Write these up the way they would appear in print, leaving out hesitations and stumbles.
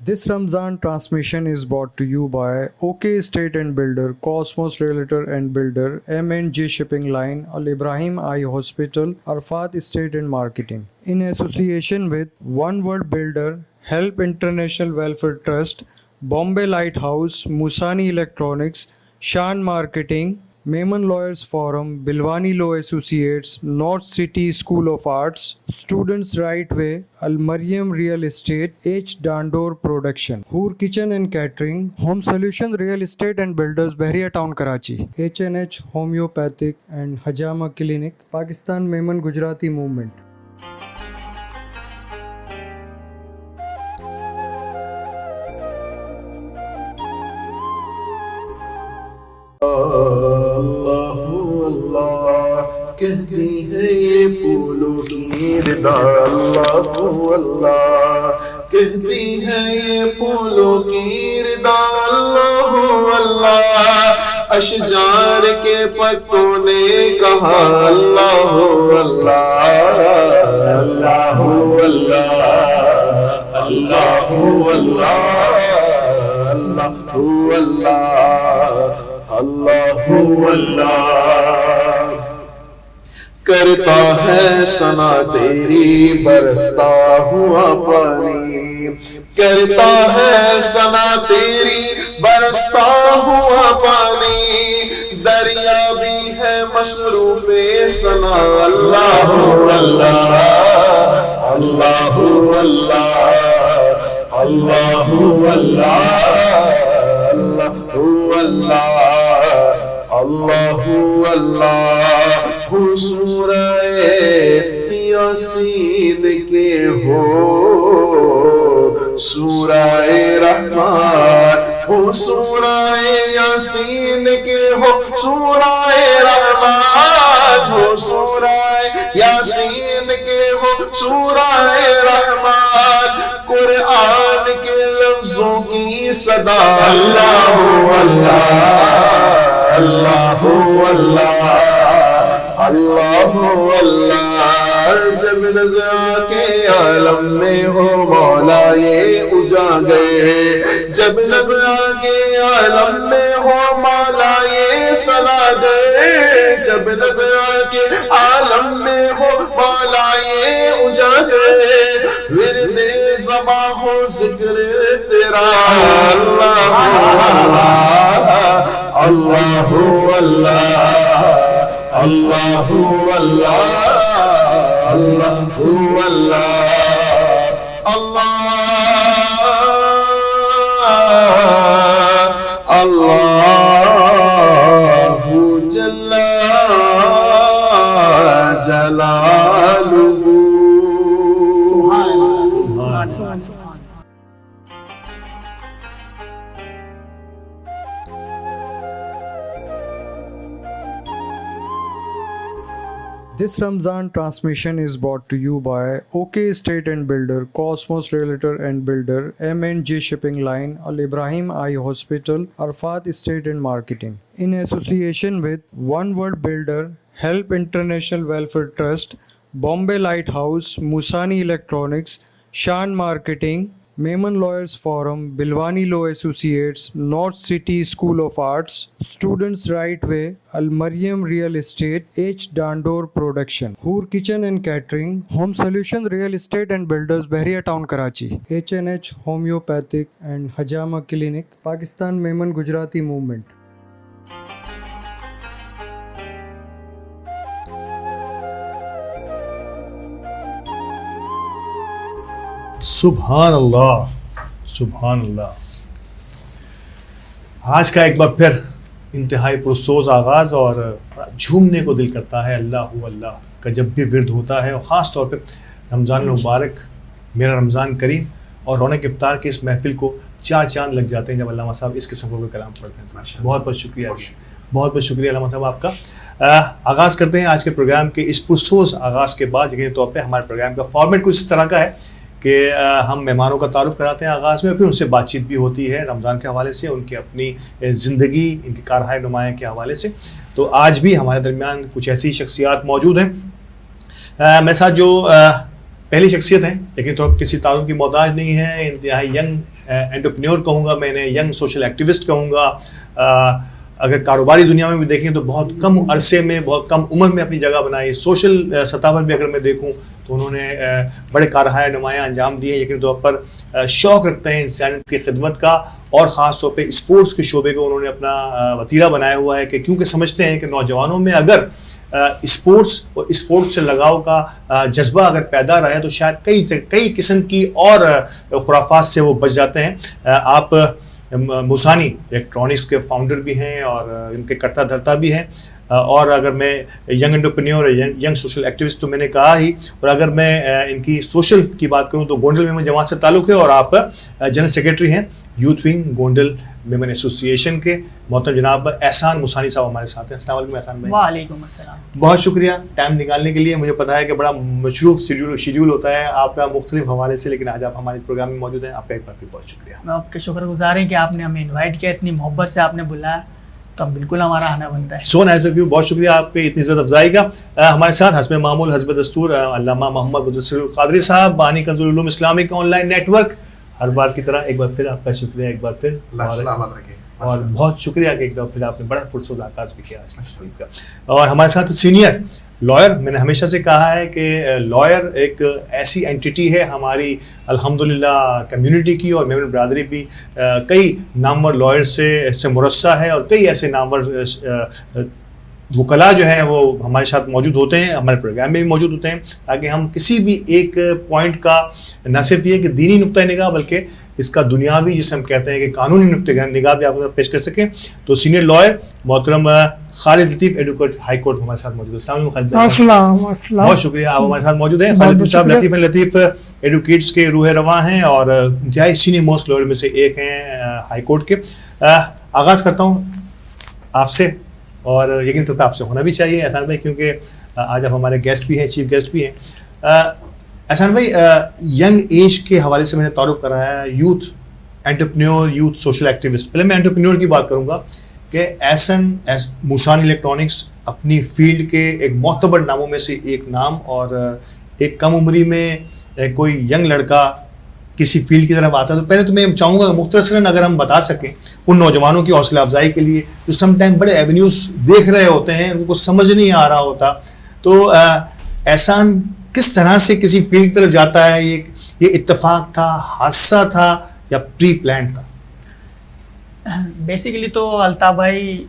This Ramzan transmission is brought to you by OK Estate and Builder, Cosmos Realtor and Builder, M&G Shipping Line, Al Ibrahim Eye Hospital, Arfat Estate and Marketing. In association with One World Builder, Help International Welfare Trust, Bombay Lighthouse, Musani Electronics, Shan Marketing, Mehman Lawyers Forum, Bilwani Law Associates, North City School of Arts, Students Right Way, Al Mariam Real Estate, H. Dandor Production, Hoor Kitchen and Catering, Home Solution Real Estate and Builders, Bahria Town, Karachi, H&H Homeopathic and Hajama Clinic, Pakistan Mehman Gujarati Movement. اللہ کہتی ہے یہ پھولوں کی ردا، اللہ اللہ کہتی ہے یہ پھولوں کی ردا، اللہ اللہ اشجار کے پتوں نے کہا اللہ اللہ اللہ اللہ اللہ اللہ اللہ اللہ کرتا ہے ثنا تیری برستا ہوا پانی، کرتا ہے ثنا تیری برستا ہوا پانی، دریا بھی ہے مصروف ثنا اللہ اللہ اللہ اللہ اللہ اللہ اللہ اللہ سورہ یاسین کے ہو سورہ رحمان، ہو سورہ یاسین کے ہو سورہ رحمان، ہو سورہ یاسین کے ہو سورہ رحمان، قرآن کے لفظوں کی صدا اللہ اللہ اللہ اللہ اللہ اللہ جب نظر کے عالم میں ہو مولا یہ اجاگر، جب نظر کے عالم میں ہو مولا یہ سلاگر، جب نظر کے عالم میں ہو مولا یہ اجاگر، ورد زباں ہو ذکر تیرا اللہ اللہ اللہ اللہ اللہ اللہ اللہ اللہ جل جلالہ. This Ramzan transmission is brought to you by OK Estate and Builder, Cosmos Realtor and Builder, M&G Shipping Line, Al Ibrahim Eye Hospital, Arfat Estate and Marketing. In association with One World Builder, Help International Welfare Trust, Bombay Lighthouse, Musani Electronics, Shan Marketing, Mehman Lawyers Forum, Bilwani Law Associates, North City School of Arts, Students Right Way, Al Mariam Real Estate, H. Dandor Production, Hoor Kitchen and Catering, Home Solution Real Estate and Builders, Bahria Town, Karachi, H&H Homeopathic and Hajama Clinic, Pakistan Mehman Gujarati Movement. سبحان اللہ سبحان اللہ. آج کا ایک بار پھر انتہائی پرسوز آغاز اور جھومنے کو دل کرتا ہے اللہ اللہ کا جب بھی ورد ہوتا ہے، اور خاص طور پہ رمضان المبارک، میرا رمضان کریم اور رونق افطار کی اس محفل کو 4 چاند لگ جاتے ہیں جب علامہ صاحب اس قسم کا کلام پڑھتے ہیں. بہت بہت شکریہ، بہت بہت شکریہ علامہ صاحب آپ کا. آغاز کرتے ہیں آج کے پروگرام کے اس پرسوز آغاز کے بعد. یقینی طور پہ ہمارے پروگرام کا فارمیٹ کچھ اس طرح کا ہے کہ ہم مہمانوں کا تعارف کراتے ہیں آغاز میں، اور پھر ان سے بات چیت بھی ہوتی ہے رمضان کے حوالے سے، ان کی اپنی زندگی، ان کی کارہائے نمایاں کے حوالے سے. تو آج بھی ہمارے درمیان کچھ ایسی شخصیات موجود ہیں. میرے ساتھ جو پہلی شخصیت ہیں لیکن تو کسی تعارف کی محتاج نہیں ہے، انتہائی ینگ انٹرپرینور کہوں گا میں انہیں، ینگ سوشل ایکٹیوسٹ کہوں گا. اگر کاروباری دنیا میں بھی دیکھیں تو بہت کم عرصے میں، بہت کم عمر میں اپنی جگہ بنائی. سوشل سطح پر بھی اگر میں دیکھوں تو انہوں نے بڑے کارہائے نمایاں انجام دیے، یقینی طور پر شوق رکھتے ہیں انسانیت کی خدمت کا، اور خاص طور پہ اسپورٹس کے شعبے کو انہوں نے اپنا وتیرہ بنایا ہوا ہے، کہ کیونکہ سمجھتے ہیں کہ نوجوانوں میں اگر اسپورٹس اور اسپورٹس سے لگاؤ کا جذبہ اگر پیدا رہے تو شاید کئی قسم کی اور خرافات سے وہ بچ جاتے ہیں. آپ موسانی الیکٹرانکس کے فاؤنڈر بھی ہیں اور ان کے کرتا دھرتا بھی ہیں، اور اگر میں ینگ انٹرپرینور اور ینگ سوشل ایکٹیوسٹ تو میں نے کہا ہی، اور اگر میں ان کی سوشل کی بات کروں تو گونڈل میمن جماعت سے تعلق ہے، اور آپ جنرل سیکرٹری ہیں youth wing Gondal Memon association کے. محترم جناب احسان موسانی صاحب ہمارے ساتھ ہیں. السلام علیکم احسان بھائی. وعلیکم السلام. بہت شکریہ ٹائم نکالنے کے لیے. مجھے پتا ہے کہ بڑا مصروف شیڈیول ہوتا ہے آپ کا مختلف حوالے سے، لیکن آج آپ ہمارے پروگرام میں موجود ہیں. آپ کا ایک بار پھر بہت شکریہ. میں آپ کے شکر گزار ہیں کہ آپ نے ہمیں انوائٹ کیا، اتنی محبت سے آپ نے بلایا، تو اب بالکل ہمارا آنا بنتا ہے. So nice of you. بہت شکریہ آپ کے اتنی عزت افزائی کا. ہمارے ساتھ حسب معمول حسب دستور علامہ محمد مدثر القادری صاحب، بانی Kanz ul-Uloom Islamic online network. ہر بار کی طرح ایک بار پھر آپ کا شکریہ ایک بار پھر، اور بہت شکریہ کہ ایک دفعہ پھر آپ نے بڑا فرصت آغاز بھی کیا آج کا. اور ہمارے ساتھ سینئر لائر. میں نے ہمیشہ سے کہا ہے کہ لائر ایک ایسی اینٹی ہے ہماری الحمدللہ کمیونٹی کی، اور میمن برادری بھی کئی نامور لائر سے مرصع ہے، اور کئی ایسے نامور وکلاء جو ہیں وہ ہمارے ساتھ موجود ہوتے ہیں، ہمارے پروگرام میں بھی موجود ہوتے ہیں، تاکہ ہم کسی بھی ایک پوائنٹ کا نہ صرف یہ کہ دینی نقطۂ نگاہ بلکہ اس کا دنیاوی جسے ہم کہتے ہیں کہ قانونی نقطۂ نگاہ بھی آپ کو پیش کر سکیں. تو سینئر لائر محترم خالد لطیف ایڈوکیٹ ہائی کورٹ ہمارے ساتھ موجود ہے. السلام علیکم خالد بھائی. بہت شکریہ آپ ہمارے ساتھ موجود ہیں. خالد صاحب لطیف ایڈوکیٹس کے روح رواں ہیں اور انتہائی سینئر موسٹ لائر میں سے ایک ہیں ہائی کورٹ کے. آغاز کرتا ہوں آپ سے، اور یقین طور پہ آپ سے ہونا بھی چاہیے احسان بھائی، کیونکہ آج آپ ہمارے گیسٹ بھی ہیں، چیف گیسٹ بھی ہیں. احسان بھائی، ینگ ایج کے حوالے سے میں نے تعارف کرایا ہے، youth entrepreneur, youth social activist. پہلے میں انٹرپرینور کی بات کروں گا کہ موسانی الیکٹرانکس اپنی فیلڈ کے ایک معتبر ناموں میں سے ایک نام، اور ایک کم عمری میں کوئی ینگ لڑکا کسی فیلڈ کی طرف آتا ہے. تو پہلے تو میں چاہوں گا مختصراً اگر ہم بتا سکیں ان نوجوانوں کی حوصلہ افزائی کے لیے جو سم ٹائم بڑے ایونیوز دیکھ رہے ہوتے ہیں، ان کو سمجھ نہیں آ رہا ہوتا، تو احسان کس طرح سے کسی فیلڈ کی طرف جاتا ہے؟ یہ اتفاق تھا، حادثہ تھا، یا پری پلانڈ تھا؟ بیسیکلی تو الطاف بھائی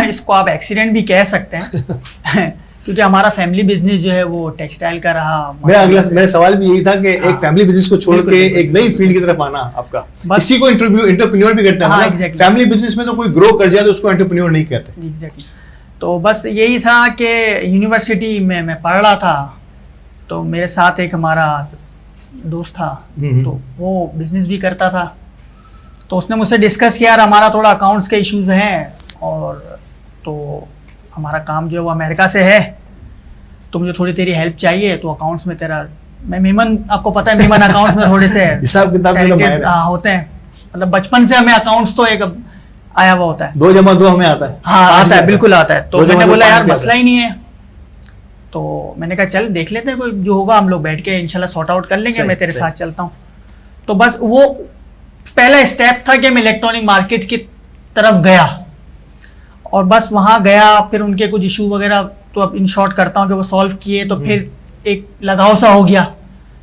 اس کو آپ ایکسیڈنٹ بھی کہہ سکتے ہیں، کیونکہ ہمارا فیملی بزنس جو ہے وہ ٹیکسٹائل کا رہا. میرا سوال بھی یہی تھا کہ ایک فیملی بزنس کو چھوڑ کے ایک نئی فیلڈ کی طرف آنا آپ کا، اسی کو انٹرپرینور بھی کرتے ہیں. فیملی بزنس میں تو کوئی گرو کر جائے تو اس کو انٹرپرینور نہیں کہتے. ایگزیکٹلی. تو بس یہی تھا کہ یونیورسٹی میں پڑھ رہا تھا، تو میرے ساتھ ایک ہمارا دوست تھا، تو وہ بزنس بھی کرتا تھا. تو اس نے مجھ سے ڈسکس کیا، ہمارا تھوڑا اکاؤنٹس کے ایشوز ہیں، اور تو ہمارا کام جو ہے وہ امریکہ سے ہے، تو مجھے تھوڑی تیری ہیلپ چاہیے. تو اکاؤنٹس میں تیرا، میں میمن، آپ کو پتہ ہے میمن اکاؤنٹس میں تھوڑے سے حساب کتاب ہوتے ہیں، مطلب بچپن سے ہمیں اکاؤنٹس تو ایک آیا ہوا ہوتا ہے. 2 + 2 ہمیں آتا ہے. ہاں آتا ہے، بالکل آتا ہے. تو میں نے بولا یار مسئلہ ہی نہیں ہے، تو میں نے کہا چل دیکھ لیتے ہیں، کوئی جو ہوگا ہم لوگ بیٹھ کے انشاءاللہ سارٹ آؤٹ کر لیں گے، میں تیرے ساتھ چلتا ہوں. تو بس وہ پہلا اسٹیپ تھا کہ میں الیکٹرانک مارکیٹ کی طرف گیا، اور بس وہاں گیا. پھر ان کے کچھ ایشو وغیرہ تو اب ان شارٹ کرتا ہوں کہ وہ سالو کیے، تو پھر ایک لگاؤ سا ہو گیا،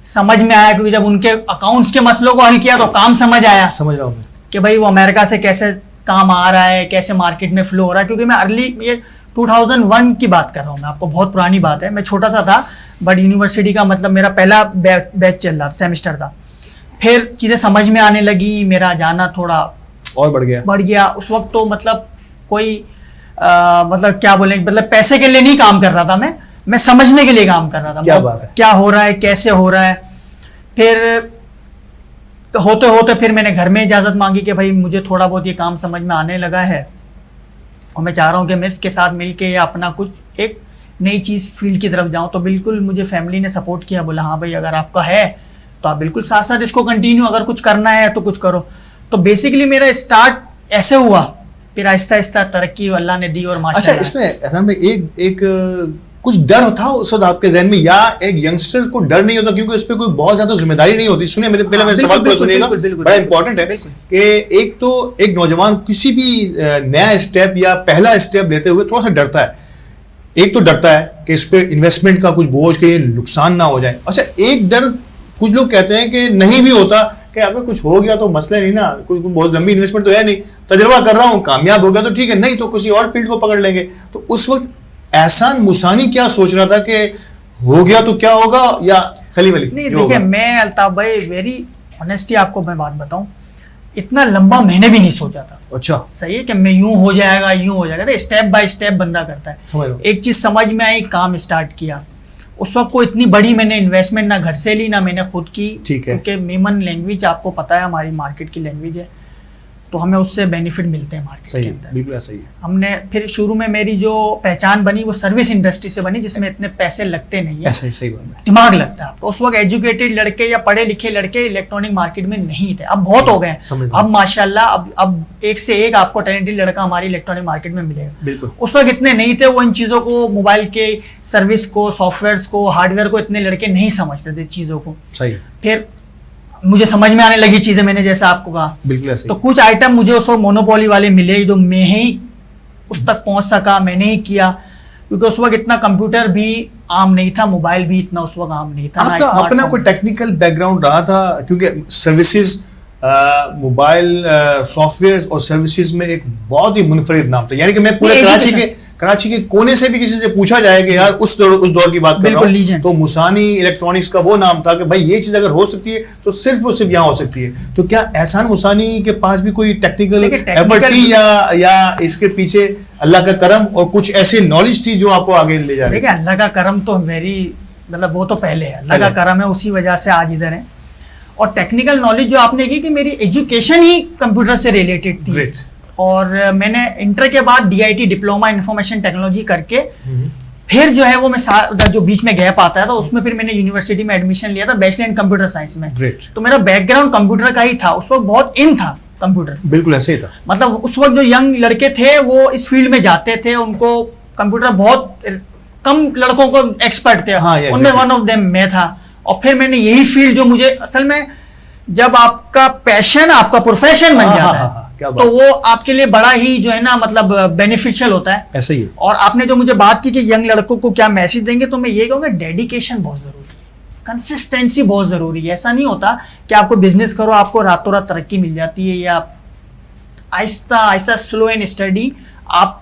سمجھ میں آیا، کیونکہ جب ان کے اکاؤنٹس کے مسئلوں کو حل کیا تو کام سمجھ آیا. سمجھ رہا ہوں میں کہ بھائی وہ امریکہ سے کیسے کام آ رہا ہے، کیسے مارکیٹ میں فلو ہو رہا ہے. کیونکہ میں ارلی، یہ 2001 کی بات کر رہا ہوں میں، آپ کو بہت پرانی بات ہے، میں چھوٹا سا تھا، بٹ یونیورسٹی کا مطلب میرا پہلا بیچ چل رہا تھا، سیمسٹر تھا. پھر چیزیں سمجھ میں آنے لگی، میرا جانا تھوڑا اور بڑھ گیا. اس وقت تو مطلب کوئی مطلب کیا بولیں، مطلب پیسے کے لیے نہیں کام کر رہا تھا، میں سمجھنے کے لیے کام کر رہا تھا کیا ہو رہا ہے، کیسے ہو رہا ہے. پھر ہوتے ہوتے پھر میں نے گھر میں اجازت مانگی کہ بھائی مجھے تھوڑا بہت یہ کام سمجھ میں آنے لگا ہے، اور میں چاہ رہا ہوں کہ میں اس کے ساتھ مل کے یا اپنا کچھ ایک نئی چیز فیلڈ کی طرف جاؤں. تو بالکل مجھے فیملی نے سپورٹ کیا، بولا ہاں بھائی اگر آپ کا ہے تو آپ بالکل ساتھ ساتھ اس کو کنٹینیو، اگر کچھ کرنا ہے تو کچھ کرو. تو بیسیکلی میرا اسٹارٹ ایسے ہوا، پھر آہستہ آہستہ ترقی اللہ نے دی. اور اچھا، اس میں احسان بھائی ایک کچھ ڈر تھا اس وقت آپ کے ذہن میں, یا ایک ینگسٹر کو ڈر نہیں ہوتا کیونکہ اس پہ کوئی بہت زیادہ ذمہ داری نہیں ہوتی؟ سنیے پہلے میرے سوال کو سنیے گا, بڑا امپورٹنٹ ہے کہ ایک تو ایک نوجوان کسی بھی نیا اسٹیپ یا پہلا اسٹیپ لیتے ہوئے تھوڑا سا ڈرتا ہے. ایک تو ڈرتا ہے کہ اس پہ انویسٹمنٹ کا کچھ بوجھ کہ نقصان نہ ہو جائے. اچھا, ایک ڈر کچھ لوگ کہتے ہیں کہ نہیں بھی ہوتا کہ ابھی کچھ ہو گیا تو مسئلہ نہیں نا, کوئی بہت لمبی انویسٹمنٹ تو ہے نہیں, تجربہ کر رہا ہوں, کامیاب ہو گیا تو ٹھیک ہے, نہیں تو کسی اور فیلڈ کو پکڑ لیں گے. تو اس وقت احسان موسانی کیا سوچ رہا تھا کہ ہو گیا تو کیا ہوگا, یا خلی ولی؟ نہیں دیکھیں, میں الطاف بھائی ویری آنیسٹی آپ کو میں بات بتاؤں, اتنا لمبا میں نے بھی نہیں سوچا تھا. اچھا, صحیح ہے کہ میں یوں ہو جائے گا یوں ہو جائے گا, اسٹیپ بائی اسٹیپ بندہ کرتا ہے. ایک چیز سمجھ میں آئی, کام اسٹارٹ کیا, اس وقت کوئی اتنی بڑی میں نے انویسٹمنٹ نہ گھر سے لی نہ میں نے خود کی, کیونکہ میمن لینگویج آپ کو پتا ہے ہماری مارکیٹ کی لینگویج ہے, تو ہمیں اس سے بینیفٹ ملتے ہیں مارکیٹ کے اندر. بالکل ایسا ہی ہے. ہم نے پھر شروع میں میری جو پہچان بنی وہ سروس انڈسٹری سے بنی, جس میں اتنے پیسے لگتے نہیں ہیں. ایسا ہی, صحیح بات ہے, دماغ لگتا ہے. تو اس وقت ایجوکیٹڈ لڑکے یا پڑھے لکھے لڑکے الیکٹرانک مارکیٹ میں نہیں تھے, اب بہت ہو گئے ہیں. اب ماشاءاللہ اب ایک سے ایک آپ کو ٹیلنٹڈ لڑکا ہماری الیکٹرانک مارکیٹ میں ملے گا. بالکل. اس وقت اتنے نہیں تھے, وہ ان چیزوں کو, موبائل کے سروس کو, سافٹ ویئرس کو, ہارڈ ویئر کو اتنے لڑکے نہیں سمجھتے تھے چیزوں کو. صحیح. پھر مجھے سمجھ میں آنے لگی چیزیں, میں نے جیسا آپ کو کہا. بالکل ایسا. تو کچھ آئٹم مجھے اس وقت مونوپولی والے ملے جو میں ہی اس تک پہنچ سکا, میں نے ہی کیا, کیونکہ اس وقت اتنا کمپیوٹر بھی عام نہیں تھا, موبائل بھی اتنا اس وقت عام نہیں تھا. آپ کا اپنا کوئی ٹیکنیکل بیک گراؤنڈ رہا تھا؟ کیونکہ سروسز, موبائل سافٹ ویئر اور سروسز میں ایک بہت ہی منفرد نام تھا. یعنی کہ میں پورے کراچی کے کونے سے بھی کسی سے پوچھا جائے کہ یار اس دور کی بات کر رہا ہوں تو موسانی الیکٹرانکس کا وہ نام تھا کہ بھائی یہ چیز اگر ہو سکتی ہے تو صرف اور صرف یہاں ہو سکتی ہے. تو کیا احسان موسانی کے پاس بھی کوئی ٹیکنیکل ایفرٹ تھی یا اس کے پیچھے اللہ کا کرم اور کچھ ایسے نالج تھی جو آپ کو آگے لے جا رہی ہے؟ دیکھیں, اللہ کا کرم تو مطلب وہ تو پہلے ہے, اللہ کا کرم ہے, اسی وجہ سے آج ادھر ہیں. اور ٹیکنیکل نالج جو آپ نے کی کہ میری ایجوکیشن ہی کمپیوٹر سے ریلیٹڈ تھی. اور میں نے انٹر کے بعد DIT ڈپلوما انفارمیشن ٹیکنالوجی کر کے پھر جو ہے وہ میں جو بیچ میں گیپ آتا ہے تو اس میں پھر میں نے یونیورسٹی میں ایڈمیشن لیا تھا بیچلر ان کمپیوٹر سائنس میں. تو میرا بیک گراؤنڈ کمپیوٹر کا ہی تھا, اس وقت بہت ان تھا کمپیوٹر. بالکل ایسے ہی تھا. مطلب اس وقت جو ینگ لڑکے تھے وہ اس فیلڈ میں جاتے تھے, ان کو کمپیوٹر بہت کم لڑکوں کو ایکسپرٹ تھے, ان میں ون آف دیم میں تھا. اور پھر میں نے یہی فیلڈ جو مجھے اصل میں جب آپ کا پیشن آپ کا پروفیشن بن جاتا ہے تو وہ آپ کے لیے بڑا ہی جو ہے نا مطلب بینیفیشل ہوتا ہے. ایسا ہی ہے. اور آپ نے جو مجھے بات کی کہ ینگ لڑکوں کو کیا میسج دیں گے, تو میں یہ کہوں گا ڈیڈیکیشن بہت ضروری ہے, کنسسٹینسی بہت ضروری ہے. ایسا نہیں ہوتا کہ آپ کو بزنس کرو آپ کو راتوں رات ترقی مل جاتی ہے, یا آہستہ آہستہ سلو اینڈ اسٹڈی آپ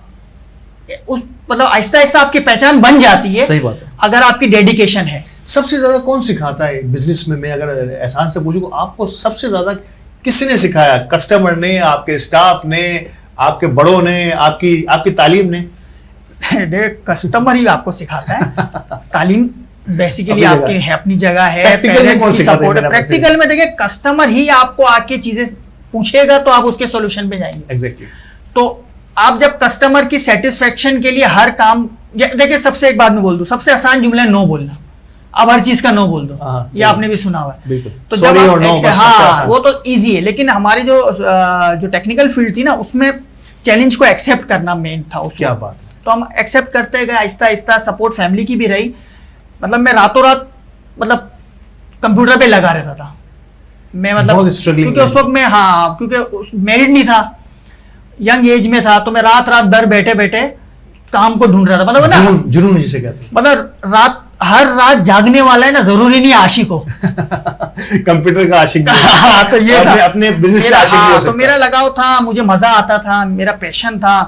اس مطلب آہستہ آہستہ آپ کی پہچان بن جاتی ہے. صحیح بات ہے. اگر آپ کی ڈیڈیکیشن ہے. سب سے زیادہ کون سکھاتا ہے بزنس میں اگر احسان سے پوچھوں آپ کو سب سے زیادہ کس نے سکھایا؟ کسٹمر نے, آپ کے اسٹاف نے, آپ کے بڑوں نے, آپ کی تعلیم نے؟ دیکھ, کسٹمر ہی آپ کو سکھاتا ہے. تعلیم بیسیکلی آپ کی ہے, اپنی جگہ ہے. پریکٹیکل میں دیکھیں کسٹمر ہی آپ کو آ کے چیزیں پوچھے گا تو آپ اس کے سولوشن پہ جائیں گے. ایگزیکٹلی. تو آپ جب کسٹمر کی سیٹسفیکشن کے لیے ہر کام, دیکھیں سب سے ایک بات میں بول دوں, سب سے آسان جملہ ہے نو بولنا. اب ہر چیز کا نو بول دو, یہ آپ نے بھی سنا ہوا ہے. تو جب وہ تو ایزی ہے, لیکن ہماری جو ٹیکنیکل فیلڈ تھی نا اس میں چیلنج کو ایکسیپٹ کرنا مین تھا. کیا بات. تو ہم ایکسیپٹ کرتے گئے آہستہ آہستہ. سپورٹ فیملی کی بھی رہی. مطلب میں راتوں رات مطلب کمپیوٹر پہ لگا رہتا تھا میں, مطلب کیونکہ اس وقت میں کیونکہ میرڈ نہیں تھا, ینگ ایج میں تھا, تو میں رات در بیٹھے بیٹھے کام کو ڈھونڈ رہا تھا. مطلب جنون جسے کہتے ہیں, مطلب ہر رات جاگنے والا ہے نا, ضروری نہیں عاشق ہو. کمپیوٹر کا عاشق تو یہ تھا, اپنے بزنس کا عاشق بھی ہو سکتا ہے. تو میرا لگاؤ تھا, مجھے مزہ آتا تھا, میرا پیشن تھا.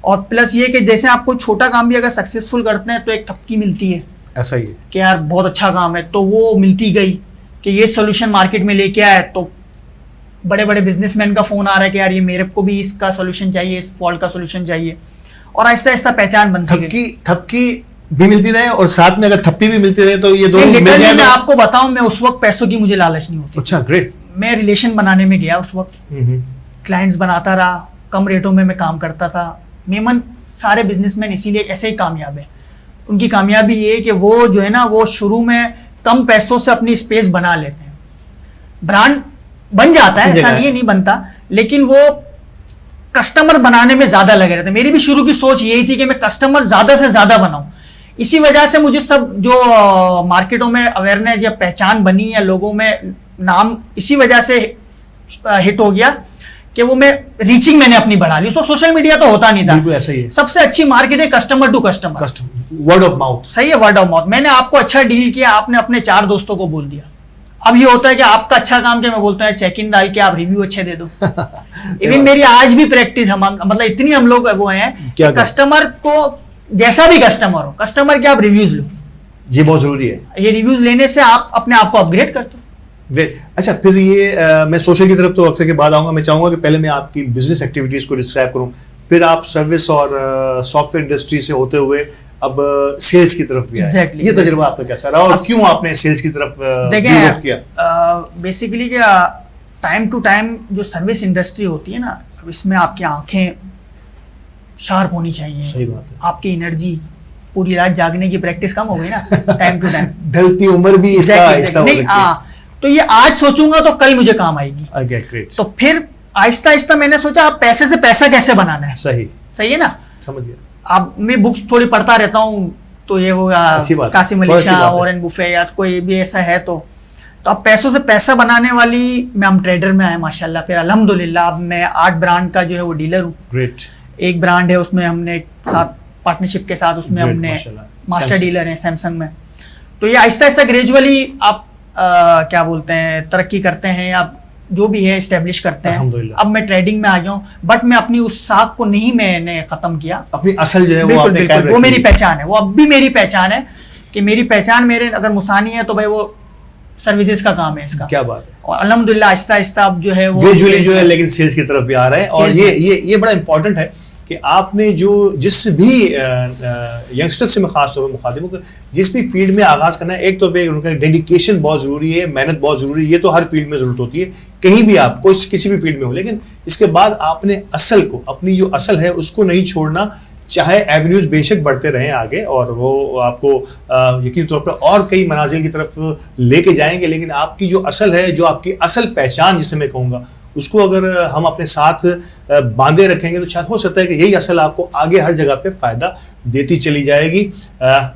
اور پلس یہ کہ جیسے آپ کوئی چھوٹا کام بھی اگر سکسیسفل کرتے ہیں تو ایک تھپکی ملتی ہے. ایسا ہی ہے کہ یار بہت اچھا کام ہے, تو وہ ملتی گئی کہ یہ سولوشن مارکیٹ میں لے کے آئے. تو بڑے بڑے بزنس مین کا فون آ رہا ہے کہ یار یہ میرے کو بھی اس کا سولوشن چاہیے, اس فالٹ کا سولوشن چاہیے. اور آہستہ آہستہ پہچان بنتی گئی. تھپکی بھی ملتی رہے اور ساتھ میں اگر تھپی بھی ملتی رہے تو یہ دونوں مل جائیں. میں آپ کو بتاؤں, میں اس وقت پیسوں کی مجھے لالچ نہیں ہوتی. اچھا, گریٹ. میں ریلیشن بنانے میں گیا اس وقت, کلائنٹس بناتا رہا, کم ریٹوں میں کام کرتا تھا. میمن سارے بزنس مین اسی لیے ایسے ہی کامیاب ہیں. ان کی کامیابی یہ ہے کہ وہ جو ہے نا وہ شروع میں کم پیسوں سے اپنی اسپیس بنا لیتے ہیں. برانڈ بن جاتا ہے, ایسا نہیں بنتا, لیکن وہ کسٹمر بنانے میں زیادہ لگے رہتے ہیں. میری بھی شروع کی سوچ یہی تھی کہ میں کسٹمر زیادہ سے زیادہ بناؤں. اسی وجہ سے مجھے سب جو مارکیٹوں میں اویئرنیس یا پہچان بنی یا لوگوں میں نام اسی وجہ سے ہٹ ہو گیا کہ وہ میں ریچنگ میں نے اپنی بڑھا لی. اس وقت سوشل میڈیا تو ہوتا نہیں تھا. بالکل ایسا ہی ہے. سب سے اچھی مارکیٹ ہے customer to customer, word of mouth. صحیح ہے, ورڈ آف ماؤتھ. میں نے آپ کو اچھا ڈیل کیا, آپ نے اپنے 4 دوستوں کو بول دیا. اب یہ ہوتا ہے کہ آپ کا اچھا کام کیا, میں بولتا ہوں چیک ان ڈال کے آپ ریویو اچھے دے دو. ایون میری آج بھی پریکٹس مطلب اتنی ہم لوگ وہ ہیں کسٹمر کو جیسا بھی کسٹمر ہو, کسٹمر کے آپ ریویوز لو. یہ بہت ضروری ہے. یہ ریویوز لینے سے آپ اپنے آپ کو اپ گریڈ کرتے ہو. اچھا, پھر یہ میں سوشل کی طرف تو اکثر کے بعد آؤں گا. میں چاہوں گا کہ پہلے میں آپ کی بزنس ایکٹیویٹیز کو ڈسکرائب کروں, پھر آپ سروس اور سافٹ ویئر انڈسٹری سے ہوتے ہوئے اب سیلز کی طرف بھی آئے. یہ تجربہ آپ کا کیسا رہا اور کیوں آپ نے سیلز کی طرف رخ کیا؟ بیسیکلی کیا ٹائم ٹو ٹائم جو سروس انڈسٹری ہوتی ہے نا, اب اس میں آپ کی آنکھیں شارپ ہونی چاہیے. صحیح بات ہے. آپ کی انرجی, پوری رات جاگنے کی پریکٹس کم ہو گئی نا ٹائم ٹو ٹائم. ڈھلتی عمر بھی اس کا حصہ ہو سکتی ہے. تو یہ آج سوچوں گا تو کل مجھے کام آئے گی. تو پھر آہستہ آہستہ میں نے سوچا آپ پیسے سے پیسہ کیسے بنانا ہے. صحیح ہے نا, سمجھ گیا. اب میں بکس تھوڑی پڑھتا رہتا ہوں, تو یہ وہ قاسم علی شاہ, وارن بفے یا کوئی بھی ایسا ہے تو اب پیسوں سے پیسہ بنانے والی میں ہم ٹریڈر میں آئے ماشاء اللہ. پھر الحمدللہ اب میں 8 برانڈ کا جو ہے وہ ڈیلر ہوں. گریٹ. ایک برانڈ ہے اس میں ہم نے ساتھ پارٹنرشپ کے ساتھ اس میں ہم نے ماسٹر ڈیلر ہیں سیمسنگ میں. تو یہ آہستہ آہستہ گریجولی آپ کیا بولتے ہیں ترقی کرتے ہیں, آپ جو بھی ہے اسٹیبلش کرتے ہیں. اب میں ٹریڈنگ میں آ گیا ہوں, بٹ میں اپنی اس ساکھ کو نہیں میں نے ختم کیا. اپنی اصل جو ہے وہ میری پہچان ہے, وہ اب بھی میری پہچان ہے کہ میری پہچان میرے اگر مسانی ہے تو بھائی وہ سروسز کا کام ہے اس کا. کیا بات ہے. اور الحمدللہ آہستہ آہستہ اب جو ہے وہ گریجولی جو ہے لیکن سیلز کی طرف بھی آ رہا ہے. اور یہ بڑا امپورٹنٹ ہے کہ آپ نے جس بھی ینگسٹر سے میں خاص طور پر مخاطب ہوں کہ جس بھی فیلڈ میں آغاز کرنا ہے, ایک تو ان کا ڈیڈیکیشن بہت ضروری ہے, محنت بہت ضروری ہے. یہ تو ہر فیلڈ میں ضرورت ہوتی ہے, کہیں بھی آپ کو کسی بھی فیلڈ میں ہو. لیکن اس کے بعد آپ نے اصل کو, اپنی جو اصل ہے اس کو نہیں چھوڑنا. چاہے ایونیوز بے شک بڑھتے رہیں آگے اور وہ آپ کو یقینی طور پر اور کئی منازل کی طرف لے کے جائیں گے, لیکن آپ کی جو اصل ہے, جو آپ کی اصل پہچان جسے میں کہوں گا, اس کو اگر ہم اپنے ساتھ باندھے رکھیں گے تو شاید ہو سکتا ہے کہ یہی اصل آپ کو آگے ہر جگہ پہ فائدہ دیتی چلی جائے گی.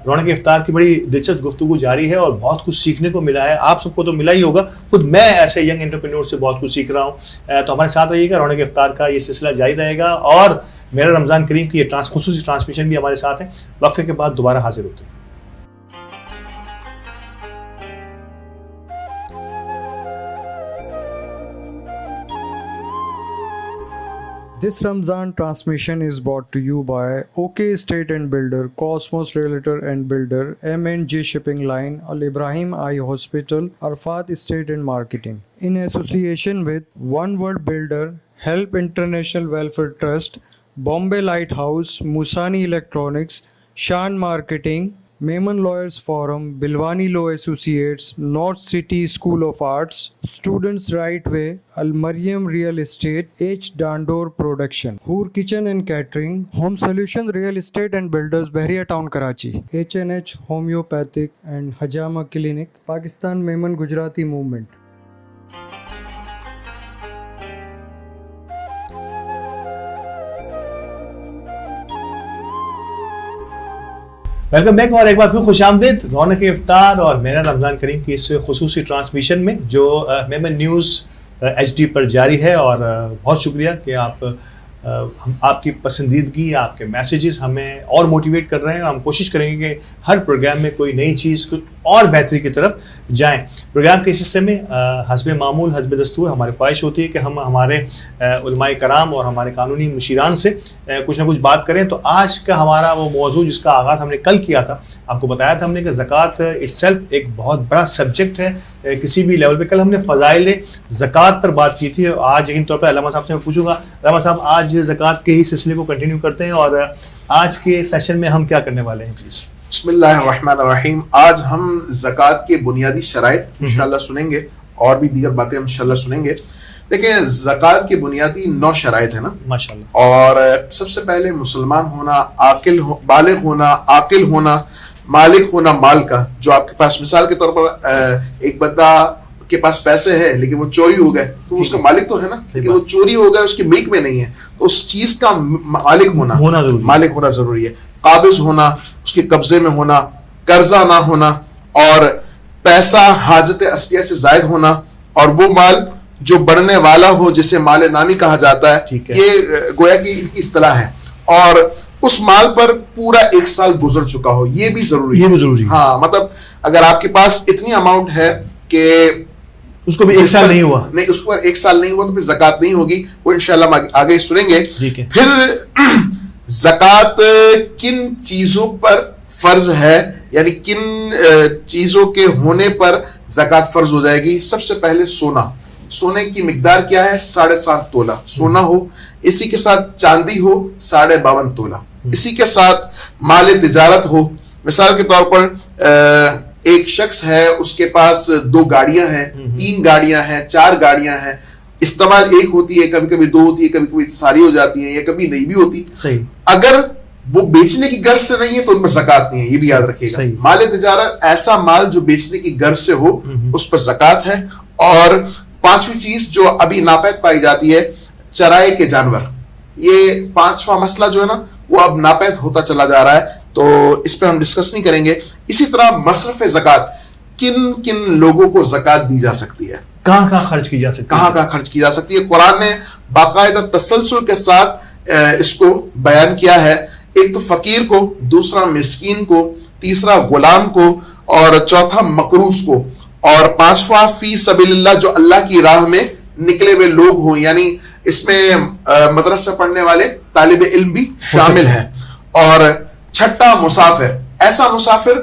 رونق افطار کی بڑی دلچسپ گفتگو جاری ہے اور بہت کچھ سیکھنے کو ملا ہے. آپ سب کو تو ملا ہی ہوگا, خود میں ایسے ینگ انٹرپرینور سے بہت کچھ سیکھ رہا ہوں. تو ہمارے ساتھ رہیے گا, رونق افطار کا یہ سلسلہ جاری رہے گا اور میرا رمضان کریم کی یہ خصوصی ٹرانسمیشن بھی ہمارے ساتھ ہے. وقفے کے بعد دوبارہ حاضر ہوتے ہیں. This Ramzan transmission is brought to you by OK Estate and Builder, Cosmos Realtor and Builder, M&J Shipping Line, Al Ibrahim Eye Hospital, Arfat Estate and Marketing. In association with One World Builder, Help International Welfare Trust, Bombay Lighthouse, Musani Electronics, Shan Marketing, Mehman Lawyers Forum, Bilwani Law Associates, North City School of Arts, Students Right Way, Al Maryam Real Estate, H. Dandor Production, Hoor Kitchen and Catering, Home Solution Real Estate and Builders, Bahriya Town, Karachi, H&H Homeopathic and Hajama Clinic, Pakistan Mehman Gujarati Movement. Welcome back اور ایک بار پھر خوش آمدید رونق افطار اور میرا رمضان کریم کی اس خصوصی ٹرانسمیشن میں جو میمن نیوز ایچ ڈی پر جاری ہے. اور بہت شکریہ کہ آپ کی پسندیدگی, آپ کے میسیجز ہمیں اور موٹیویٹ کر رہے ہیں. ہم کوشش کریں گے کہ ہر پروگرام میں کوئی نئی چیز اور بہتری کی طرف جائیں. پروگرام کے اس حصے میں حسب معمول حسب دستور ہماری خواہش ہوتی ہے کہ ہم ہمارے علماء کرام اور ہمارے قانونی مشیران سے کچھ نہ کچھ بات کریں. تو آج کا ہمارا وہ موضوع جس کا آغاز ہم نے کل کیا تھا, آپ کو بتایا تھا ہم نے کہ زکوٰۃ اٹ سیلف ایک بہت بڑا سبجیکٹ ہے کسی بھی لیول پہ. کل ہم نے فضائل زکوٰۃ پر بات کی تھی. آج یقینی طور پر علامہ صاحب سے میں پوچھوں گا, علامہ صاحب آج زکوٰۃ کے ہی سلسلے کو کنٹینیو کرتے ہیں اور آج کے سیشن میں ہم کیا کرنے والے ہیں پلیز. بسم اللہ الرحمن الرحیم. آج ہم زکوٰۃ کے بنیادی شرائط انشاءاللہ سنیں گے اور بھی دیگر باتیں انشاءاللہ سنیں گے. دیکھیں زکوٰۃ کے بنیادی 9 شرائط ہیں نا ماشاءاللہ. اور سب سے پہلے مسلمان ہونا, بالغ ہونا, عاقل ہونا, مالک ہونا مال کا. جو آپ کے پاس مثال کے طور پر ایک بندہ کے پاس پیسے ہے لیکن وہ چوری ہو گئے تو اس کا مالک تو ہے نا, لیکن وہ چوری ہو گئے اس کی ملک میں نہیں ہے, تو اس چیز کا مالک ہونا ضروری ہے. قابض ہونا, اس کے قبضے میں ہونا, قرضہ نہ ہونا, اور پیسہ حاجت اصلیہ سے زائد ہونا, اور وہ مال جو بڑھنے والا ہو جسے مال نامی کہا جاتا ہے, یہ گویا کہ ان کی اصطلاح ہے, اور اس مال پر پورا 1 سال گزر چکا ہو, یہ بھی ضروری ہے. ہاں, مطلب اگر آپ کے پاس اتنی اماؤنٹ ہے کہ اس کو بھی 1 سال نہیں ہوا, نہیں, اس پر 1 سال نہیں ہوا تو پھر زکوٰۃ نہیں ہوگی. وہ انشاءاللہ ہم آگے سنیں گے. پھر زکوٰۃ کن چیزوں پر فرض ہے, یعنی کن چیزوں کے ہونے پر زکوٰۃ فرض ہو جائے گی. سب سے پہلے سونا. سونے کی مقدار کیا ہے؟ 7.5 تولہ سونا ہو, اسی کے ساتھ چاندی ہو 52.5 تولہ, اسی کے ساتھ مال تجارت ہو. مثال کے طور پر ایک شخص ہے, اس کے پاس 2 گاڑیاں ہیں, 3 گاڑیاں ہیں, 4 گاڑیاں ہیں, استعمال ایک ہوتی ہے, کبھی کبھی 2 ہوتی ہے, کبھی کبھی ساری ہو جاتی ہیں, یا کبھی نہیں بھی ہوتی. صحیح. اگر وہ بیچنے کی غرض سے نہیں ہے تو ان پر زکوٰۃ نہیں ہے, یہ بھی یاد رکھیے گا. مال تجارت ایسا مال جو بیچنے کی غرض سے ہو, اس پر زکوٰۃ ہے. اور 5ویں چیز جو ابھی ناپید پائی جاتی ہے, چرائے کے جانور. یہ 5واں مسئلہ جو ہے نا وہ اب ناپید ہوتا چلا جا رہا ہے, تو اس پہ ہم ڈسکس نہیں کریں گے. اسی طرح مصرف زکوٰۃ, کن کن لوگوں کو زکوٰۃ دی جا سکتی ہے, کہاں کہاں خرچ کی جا سکتی ہے, کہاں کہاں خرچ کی جا سکتی ہے. قرآن نے باقاعدہ تسلسل کے ساتھ اس کو بیان کیا ہے. ایک تو فقیر کو, دوسرا مسکین کو, تیسرا غلام کو, اور چوتھا مقروض کو, اور 5واں فی سبیل اللہ, جو اللہ کی راہ میں نکلے ہوئے لوگ ہوں, یعنی اس میں مدرسہ پڑھنے والے طالب علم بھی شامل ہیں. اور 6واں مسافر. ایسا مسافر,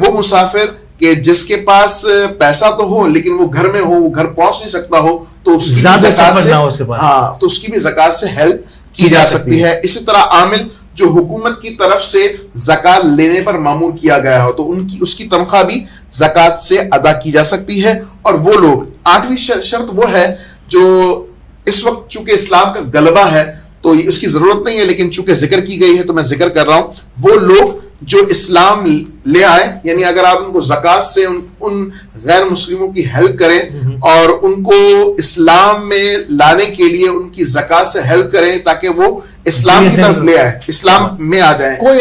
وہ مسافر کہ جس کے پاس پیسہ تو ہو لیکن وہ گھر میں ہو, وہ گھر پہنچ نہیں سکتا ہو, تو اس زیادہ سفر نہ ہو اس کے پاس, ہاں, تو اس کی بھی زکوٰۃ سے ہیلپ کی جا سکتی ہے. اسی طرح عامل جو حکومت کی طرف سے زکوٰۃ لینے پر مامور کیا گیا ہو, تو اس کی تنخواہ بھی زکوٰۃ سے ادا کی جا سکتی ہے. اور وہ لوگ, 8ویں شرط وہ ہے جو اس وقت چونکہ اسلام کا غلبہ ہے تو اس کی ضرورت نہیں ہے, لیکن چونکہ ذکر کی گئی ہے تو میں ذکر کر رہا ہوں. وہ لوگ جو اسلام لے آئے, یعنی اگر آپ ان کو زکوٰۃ سے ان غیر مسلموں کی ہیلپ کریں اور ان کو اسلام میں لانے کے لیے ان کی زکوٰۃ سے ہیلپ کریں تاکہ وہ اسلام کی طرف لے آئے, اسلام میں آ جائیں. کوئی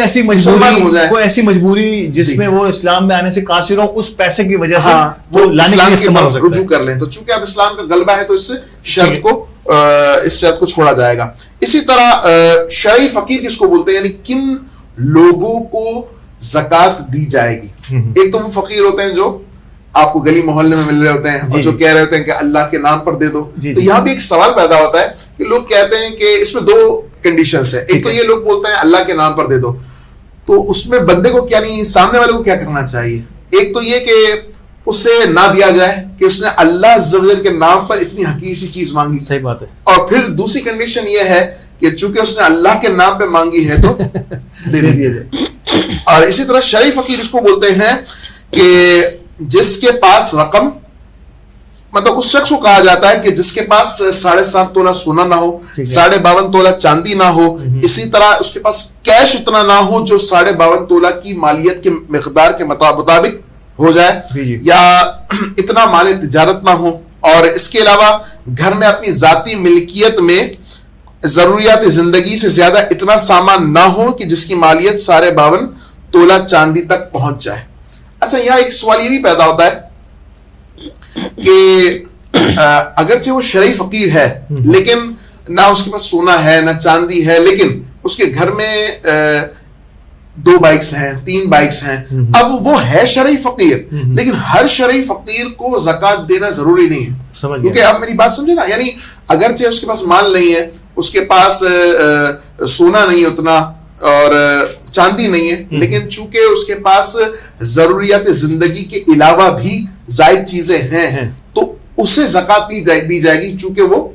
ایسی مجبوری جس میں وہ اسلام میں آنے سے قاصر ہو, اس پیسے کی وجہ سے وہ اسلام کی رجوع کر لیں, تو چونکہ اب اسلام کا غلبہ ہے تو اس شرط کو چھوڑا جائے گا. اسی طرح شرعی فقیر کس کو بولتے ہیں, یعنی کن لوگوں کو زکوٰۃ دی جائے گی. ایک تو وہ فقیر ہوتے ہیں جو آپ کو گلی محلے میں مل رہے ہوتے ہیں, اور جو کہہ رہے ہوتے ہیں کہ اللہ کے نام پر دے دو. تو یہاں بھی ایک سوال پیدا ہوتا ہے کہ لوگ کہتے ہیں کہ اس میں 2 کنڈیشنز ہیں. ایک تو یہ لوگ بولتے ہیں اللہ کے نام پر دے دو, تو اس میں بندے کو کیا نہیں, سامنے والے کو کیا کرنا چاہیے. ایک تو یہ کہ اسے نہ دیا جائے کہ اس نے اللہ عز و جل کے نام پر اتنی حقیر سی چیز مانگی. صحیح بات ہے. اور پھر دوسری کنڈیشن یہ ہے کہ چونکہ اس نے اللہ کے نام پہ مانگی ہے تو دے دیا جائے. اور اسی طرح شرعی فقیر اس کو بولتے ہیں کہ جس کے پاس رقم, مطلب اس شخص کو کہا جاتا ہے کہ جس کے پاس 7.5 تولہ سونا نہ ہو, 52.5 تولہ چاندی نہ ہو, اسی طرح اس کے پاس کیش اتنا نہ ہو جو 52.5 تولہ کی مالیت کے مقدار کے مطابق ہو جائے, یا اتنا مال تجارت نہ ہو. اور اس کے علاوہ گھر میں اپنی ذاتی ملکیت میں ضروریات زندگی سے زیادہ اتنا سامان نہ ہو کہ جس کی مالیت 52.5 تولہ چاندی تک پہنچ جائے. اچھا, یہاں ایک سوال یہ بھی پیدا ہوتا ہے کہ اگرچہ وہ شرعی فقیر ہے لیکن نہ اس کے پاس سونا ہے نہ چاندی ہے, لیکن اس کے گھر میں 2 بائکس ہیں, 3 بائکس ہیں. اب وہ ہے شرعی فقیر, لیکن ہر شرعی فقیر کو زکوٰۃ دینا ضروری نہیں ہے. کیونکہ آپ میری بات سمجھے نا, یعنی اگرچہ اس کے پاس مال نہیں ہے, اس کے پاس سونا نہیں اتنا اور چاندی نہیں ہے, لیکن چونکہ اس کے پاس ضروریات زندگی کے علاوہ بھی زائد چیزیں ہیں تو اسے زکوٰۃ دی جائے گی. چونکہ وہ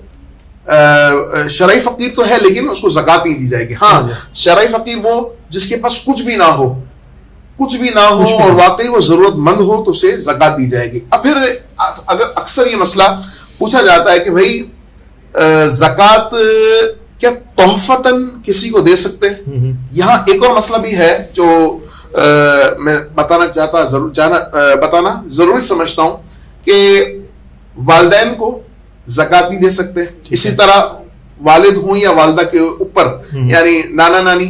شرعی فقیر تو ہے لیکن اس کو زکوٰۃ نہیں دی جائے گی. ہاں, شرعی فقیر وہ جس کے پاس کچھ بھی نہ ہو اور واقعی وہ ضرورت مند ہو تو اسے زکوٰۃ دی جائے گی. اب پھر اگر اکثر یہ مسئلہ پوچھا جاتا ہے کہ بھائی زکوٰۃ کیا تحفتاً کسی کو دے سکتے ہیں. یہاں ایک اور مسئلہ بھی ہے جو میں بتانا ضروری سمجھتا ہوں کہ والدین کو زکوٰۃ نہیں دے سکتے. اسی طرح والد ہوں یا والدہ کے اوپر, یعنی نانا نانی,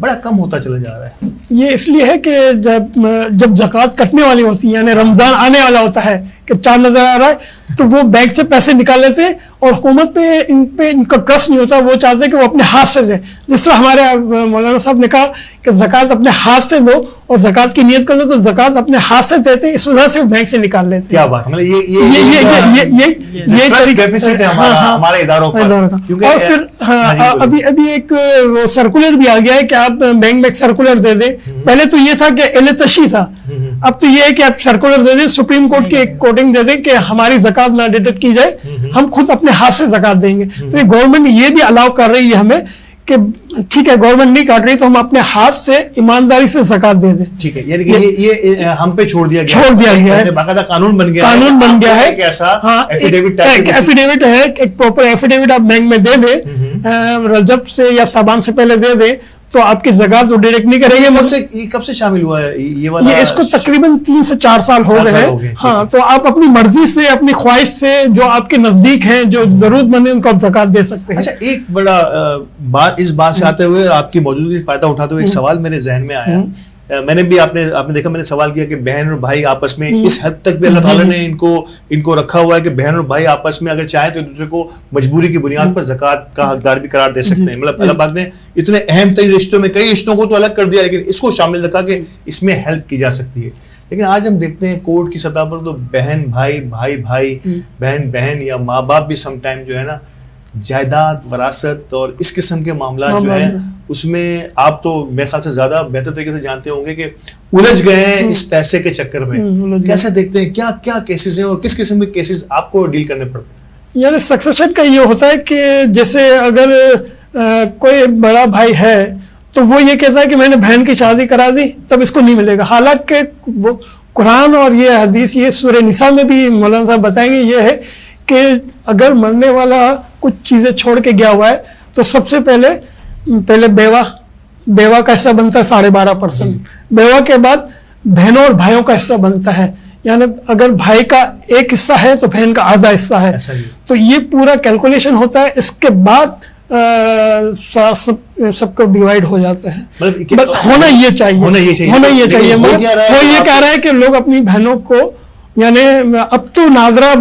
بڑا کم ہوتا چلا جا رہا ہے. یہ اس لیے ہے کہ جب زکوٰۃ کٹنے والی ہوتی ہے یعنی رمضان آنے والا ہوتا ہے کہ چاند نظر آ رہا ہے تو وہ بینک سے پیسے نکال لیتے ہیں اور حکومت پہ ان کا ٹرسٹ نہیں ہوتا. وہ چاہتے ہیں کہ وہ اپنے ہاتھ سے دیں, جس طرح ہمارے مولانا صاحب نے کہا کہ زکوٰۃ اپنے ہاتھ سے دو اور زکوٰۃ کی نیت کر لو تو زکوٰۃ اپنے ہاتھ سے دیتے ہیں, اس وجہ سے وہ بینک سے نکال لیتے ہیں. کیا بات ہے, ہمارے اداروں پر. اور پھر ابھی ایک سرکولر بھی آ گیا ہے کہ آپ بینک میں ایک سرکولر دے دیں. پہلے تو یہ تھا کہ اہل تشی تھا, اب تو یہ ہے کہ آپ سرکولر دے دیں, سپریم کورٹ کی ایک کوٹنگ دے دیں کہ ہماری زکوٰۃ نہ ڈیڈکٹ کی جائے, ہم خود اپنے ہاتھ سے زکوٰۃ دیں گے. تو یہ گورنمنٹ یہ بھی الاؤ کر رہی ہے ہمیں کہ ٹھیک ہے گورنمنٹ نہیں کاٹ رہی تو ہم اپنے ہاتھ سے ایمانداری سے زکوٰۃ دے دیں. ٹھیک ہے, یعنی کہ یہ ہم پہ چھوڑ دیا ہے, باقاعدہ قانون بن گیا ہے کہ ایسا ایفیڈیوٹ ہے, ایک پراپر ایفیڈیوٹ آپ بینک میں دے دیں, رجب سے یا شعبان سے پہلے دے دیں تو آپ کی زکوٰۃ وہ ڈائریکٹ نہیں کرے گی. کب سے شامل ہوا ہے یہ والا؟ اس کو تقریباً 3 سے 4 سال ہو گئے ہیں. ہاں, تو آپ اپنی مرضی سے اپنی خواہش سے جو آپ کے نزدیک ہیں جو ضرورت مند ہیں ان کو آپ زکوٰۃ دے سکتے ہیں. اچھا, ایک بڑا بات اس بات سے آتے ہوئے آپ کی موجودگی سے فائدہ اٹھاتے ہوئے ایک سوال میرے ذہن میں آیا. میں نے بھی آپ نے دیکھا, میں نے سوال کیا کہ بہن اور بھائی آپس میں اس حد تک بھی اللہ تعالیٰ نے ان کو رکھا ہوا ہے کہ بہن اور بھائی آپس میں اگر چاہیں تو ایک دوسرے کو مجبوری کی بنیاد پر زکوٰۃ کا حقدار بھی قرار دے سکتے ہیں. مطلب اللہ پاک نے اتنے اہم ترین رشتوں میں کئی رشتوں کو تو الگ کر دیا لیکن اس کو شامل رکھا کہ اس میں ہیلپ کی جا سکتی ہے. لیکن آج ہم دیکھتے ہیں کورٹ کی سطح پر تو بہن بھائی, بھائی بھائی, بہن بہن یا ماں باپ بھی سم ٹائم جو ہے نا جائیداد, وراثت اور اس قسم کے معاملات جو ہیں اس میں آپ تو میرے خیال سے زیادہ بہتر طریقے سے جانتے ہوں گے کہ الجھ گئے ہیں اس پیسے کے چکر میں. کیسے دیکھتے ہیں, کیا کیا کیسز ہیں اور کس قسم کے کیسز آپ کو ڈیل کرنے پڑتے ہیں؟ یعنی سکسیشن کا یہ ہوتا ہے کہ جیسے اگر کوئی بڑا بھائی ہے تو وہ یہ کہتا ہے کہ میں نے بہن کی شادی کرا دی تب اس کو نہیں ملے گا, حالانکہ وہ قرآن اور یہ حدیث یہ سورہ نساء میں بھی مولانا صاحب بتائیں گے یہ ہے کہ اگر مرنے والا کچھ چیزیں چھوڑ کے گیا ہوا ہے تو سب سے پہلے بیوہ کا حصہ بنتا ہے 12.5%, بیوہ کے بعد بہنوں اور بھائیوں کا حصہ بنتا ہے. یعنی اگر بھائی کا ایک حصہ ہے تو بہن کا آدھا حصہ ہے. تو یہ پورا کیلکولیشن ہوتا ہے, اس کے بعد سب کو ڈیوائڈ ہو جاتا ہے. بس ہونا یہ چاہیے. وہ یہ کہہ رہا ہے کہ لوگ اپنی بہنوں کو, یعنی اب تو ناظرہ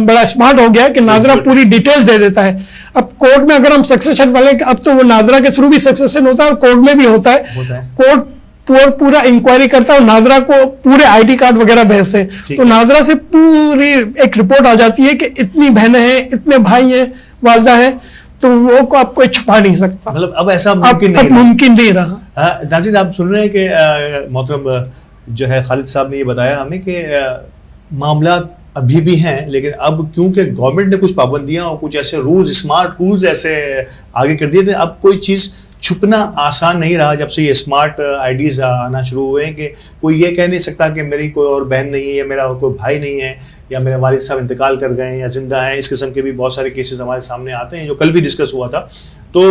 بڑا اسمارٹ ہو گیا کہ ناظرہ پوری ڈیٹیل دے دیتا ہے. اب کورٹ میں اگر ہم سکسیشن والے, اب تو وہ ناظرہ کے تھرو بھی سکسیشن ہوتا ہے اور کورٹ میں بھی ہوتا ہے. کورٹ پورا انکوائری کرتا ہے اور ناظرہ کو پورے آئی ڈی کارڈ وغیرہ بھیجتے ہیں تو ناظرہ سے پوری ایک رپورٹ آ جاتی ہے کہ اتنی بہنیں ہیں, اتنے بھائی ہیں, والدہ ہیں, تو وہ کو آپ کوئی چھپا نہیں سکتا. مطلب اب ایسا ممکن نہیں رہا. ناظرین آپ سن رہے ہیں کہ محترم جو ہے خالد صاحب نے یہ بتایا ہمیں کہ معاملات ابھی بھی ہیں لیکن اب کیونکہ گورنمنٹ نے کچھ پابندیاں اور کچھ ایسے رولز, اسمارٹ رولز ایسے آگے کر دیے تھے, اب کوئی چیز چھپنا آسان نہیں رہا جب سے یہ اسمارٹ آئیڈیز آنا شروع ہوئے ہیں کہ کوئی یہ کہہ نہیں سکتا کہ میری کوئی اور بہن نہیں ہے, میرا کوئی بھائی نہیں ہے, یا میرے والد صاحب انتقال کر گئے ہیں یا زندہ ہیں. اس قسم کے بھی بہت سارے کیسز ہمارے سامنے آتے ہیں جو کل بھی ڈسکس ہوا تھا. تو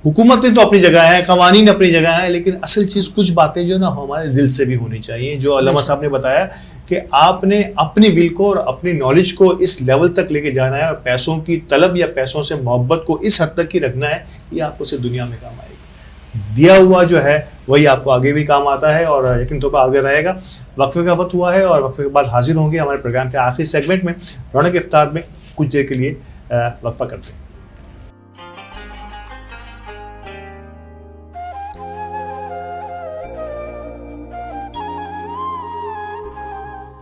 حکومتیں تو اپنی جگہ ہیں, قوانین اپنی جگہ ہیں, لیکن اصل چیز کچھ باتیں جو نا ہمارے دل سے بھی ہونی چاہیے. جو علامہ صاحب نے بتایا کہ آپ نے اپنی ول کو اور اپنی نالج کو اس لیول تک لے کے جانا ہے اور پیسوں کی طلب یا پیسوں سے محبت کو اس حد تک ہی رکھنا ہے, یہ آپ کو صرف دنیا میں کام آئے گی. دیا ہوا جو ہے وہی آپ کو آگے بھی کام آتا ہے اور یقین طور پر آگے رہے گا. وقفے کا وقت ہوا ہے اور وقفے کے بعد حاضر ہوں گے ہمارے پروگرام کے آخری سیگمنٹ میں. رونق افطار میں کچھ دیر کے لیے وقفہ کرتے ہیں.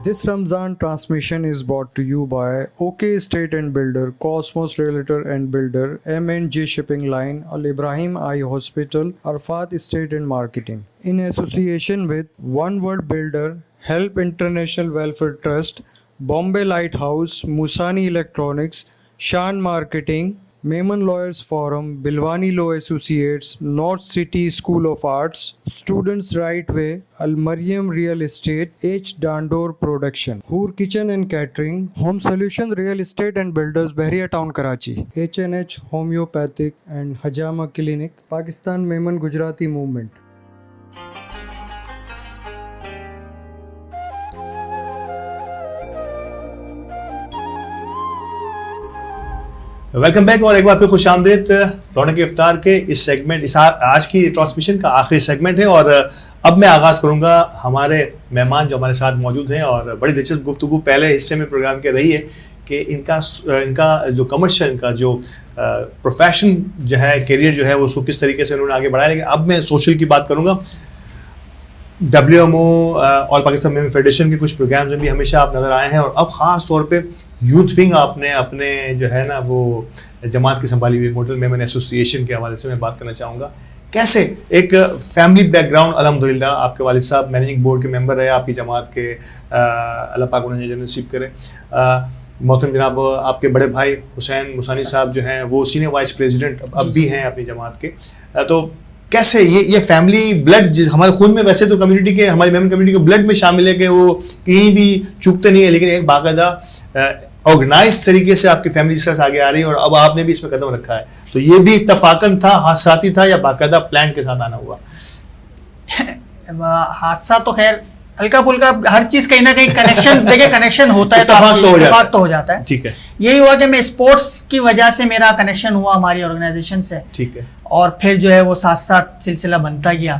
This Ramzan transmission is brought to you by OK Estate and Builder, Cosmos Realtor and Builder, M&J Shipping Line, Al Ibrahim Eye Hospital, Arfat Estate and Marketing. In association with One World Builder, Help International Welfare Trust, Bombay Lighthouse, Musani Electronics, Shan Marketing, Maiman Lawyers Forum, Bilwani Law Associates, North City School of Arts, Students Right Way, Al Mariam Real Estate, H. Dandor Production, Hoor Kitchen and Catering, Home Solution Real Estate and Builders, Bahria Town, Karachi, H&H Homeopathic and Hajama Clinic, Pakistan Maiman Gujarati Movement. Welcome back اور ایک بار پھر خوش آمدید رونق افطار کے اس segment, اس آج کی ٹرانسمیشن کا آخری سیگمنٹ ہے، اور اب میں آغاز کروں گا ہمارے مہمان جو ہمارے ساتھ موجود ہیں، اور بڑی دلچسپ گفتگو پہلے حصے میں پروگرام کے رہی ہے کہ ان کا جو کمرشل، ان کا جو پروفیشن جو ہے، کیریئر جو ہے، وہ اس کو کس طریقے سے انہوں نے آگے بڑھایا. لیکن اب میں سوشل کی بات کروں گا. WMO آل پاکستان میمن فیڈریشن کے کچھ پروگرامز میں بھی ہمیشہ آپ نظر آئے ہیں، اور اب خاص طور پہ یوتھ ونگ آپ نے اپنے جو ہے نا وہ جماعت کی سنبھالی ہوئی ماڈل میمن ایسوسی ایشن کے حوالے سے میں بات کرنا چاہوں گا. کیسے ایک فیملی بیک گراؤنڈ، الحمدللہ آپ کے والد صاحب مینیجنگ بورڈ کے ممبر رہے آپ کی جماعت کے، اللہ پاک انہیں جنت نصیب کرے. محترم جناب آپ کے بڑے بھائی حسین مسانی صاحب جو ہیں وہ سینئر وائس پریزیڈنٹ اب بھی ہیں اپنی جماعت کے. تو کیسے یہ فیملی بلڈ ہمارے خون میں، ویسے تو کمیونٹی کے، ہماری میمن کمیونٹی کے بلڈ میں شامل ہے کہ وہ کہیں بھی چوکتے نہیں ہیں، لیکن ایک باقاعدہ آرگنائز طریقے سے آپ کی فیملی اس طرح سے آگے آ رہی ہے، اور اب آپ نے بھی اس میں قدم رکھا ہے. تو یہ بھی اتفاقاً تھا، حادثاتی تھا، یا باقاعدہ پلان کے ساتھ آنا ہوا؟ حادثہ تو خیر ہلکا پھلکا، ہر چیز کہیں نہ کہیں کنیکشن، دیکھیں کنیکشن ہوتا ہے تو اتفاق تو ہو جاتا ہے. ٹھیک ہے. یہی ہوا کہ میں اسپورٹس کی وجہ سے میرا کنیکشن ہوا ہماری آرگنائزیشن سے. ٹھیک ہے. اور پھر جو ہے وہ ساتھ ساتھ سلسلہ بنتا گیا،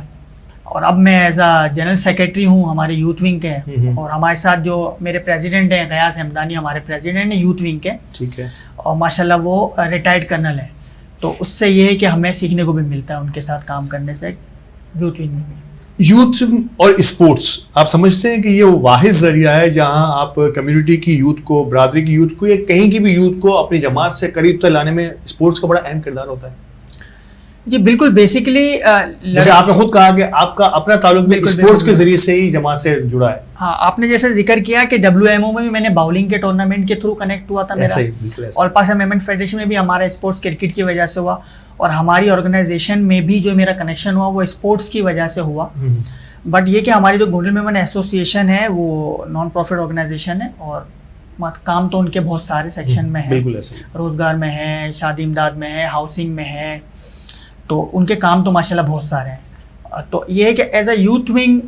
اور اب میں ایز اے جنرل سیکرٹری ہوں ہمارے یوتھ ونگ کے. اور ہمارے ساتھ جو میرے پریزیڈنٹ ہیں غیاث حمدانی، ہمارے پریزیڈنٹ ہیں یوتھ ونگ کے. ٹھیک ہے. اور ماشاءاللہ وہ ریٹائرڈ کرنل ہے، تو اس سے یہ ہے کہ ہمیں سیکھنے کو بھی ملتا ہے ان کے ساتھ کام کرنے سے یوتھ ونگ میں بھی. یوتھ اور اسپورٹس، آپ سمجھتے ہیں کہ یہ واحد ذریعہ ہے جہاں آپ کمیونٹی کی یوتھ کو، برادری کی یوتھ کو، یا کہیں کی بھی یوتھ کو اپنی جماعت سے قریب تک لانے میں اسپورٹس کا بڑا اہم کردار ہوتا ہے؟ جی بالکل. بیسیکلی جیسے آپ نے خود کہا کہ آپ کا اپنا تعلق بھی اسپورٹس کے ذریعے سے ہی جماعت سے جڑا ہے. ہاں، آپ نے جیسے ذکر کیا کہ WMO میں بھی میں نے باؤلنگ کے ٹورنامنٹ کے تھرو کنیکٹ ہوا تھا میرا، اور پاکستان میمن فیڈریشن میں بھی ہمارا اسپورٹس کرکٹ کی وجہ سے ہوا، اور ہماری آرگنائزیشن میں بھی جو میرا کنیکشن ہوا وہ اسپورٹس کی وجہ سے ہوا. بٹ یہ کہ ہماری جو گونڈل میمن ایسوسی ایشن ہے وہ نان پروفٹ آرگنائزیشن ہے، اور کام تو ان کے بہت سارے سیکشن میں ہیں، روزگار میں ہے، شادی امداد میں ہے، ہاؤسنگ میں ہے، تو ان کے کام تو ماشاءاللہ بہت سارے ہیں. تو یہ ہے کہ ایز اے یوتھ ونگ